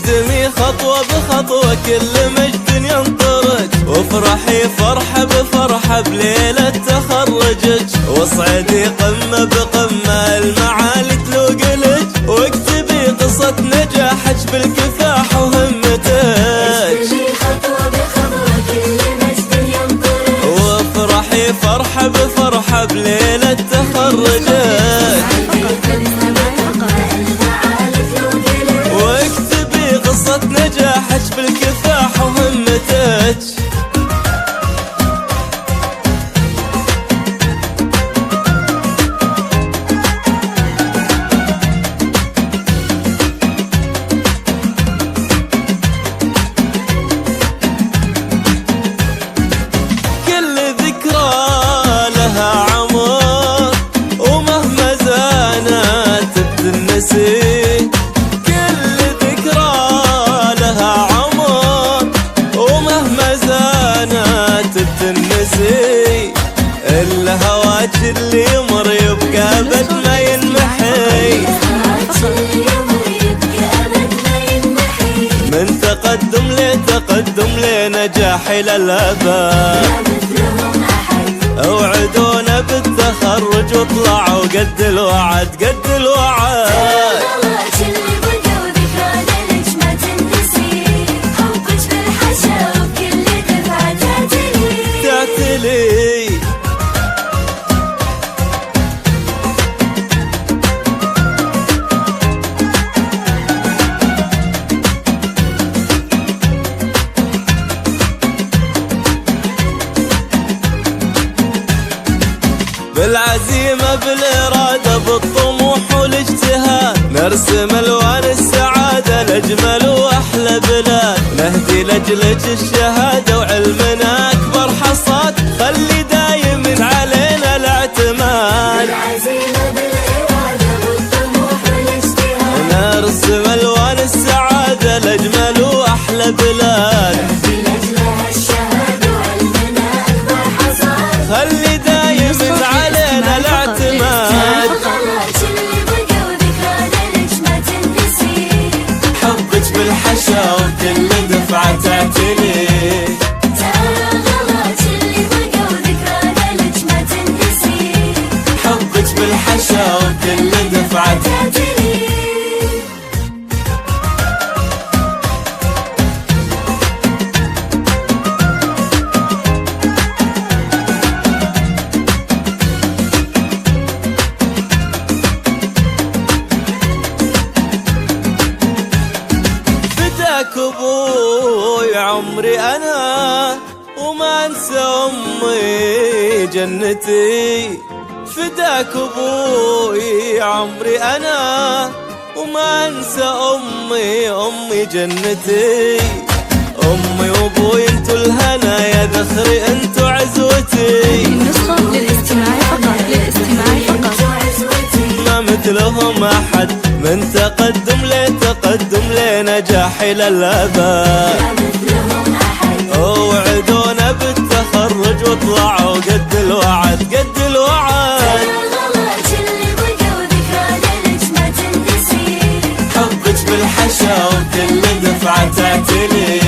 اقدمي خطوة بخطوة كل مجد ينطرج، وافرحي فرحة بفرحة بليلة تخرجك، واصعدي قمة بقمة المعالي تلوقلك، واكتبي قصة نجاحك بالكفاح وهمتك. اقدمي خطوة بخطوة كل مجد ينطرج، وافرحي فرحة بفرحة بليلة تخرجك، نجاحك بالكفاح وهمتك. كل ذكرى لها عمر ومهما زانت بتنسي، الهواك اللي يمر يبقى ابد ما ينمحي، من تقدم لتقدم لنجاح الى الابد. اوعدونا بالتخرج واطلعوا قد الوعد قد الوعد. بالعزيمة بالإرادة بالطموح والاجتهاد، نرسم ألوان السعادة لأجمل وأحلى بلاد، نهدي لأجلك الشهادة وعلمنا أكبر حصاد، خلي دايم علينا الاعتماد. بالعزيمة بالإرادة بالطموح والاجتهاد، نرسم ألوان السعادة لأجمل وأحلى بلاد، نهدي لأجلها الشهادة وعلمنا أكبر حصاد، خلي دايم علينا الاعتماد. حبك بالحشا وكل دفعة تعتلي، حبك بالحشا وكل دفعة تعتلي. فداك ابوي عمري انا وما انسى امي جنتي، فداك ابوي عمري انا وما انسى امي جنتي، امي وابوي انتو الهنا يا ذخري انتو عزوتي، النسخة للاستماع فقط ما مثلهم احد، من تقدم لتقدم لنجاح الى الابد. اوعدونا بالتخرج واطلعوا قد الوعد قد الوعد. حبك بالحشا وكل دفعة تعتلي،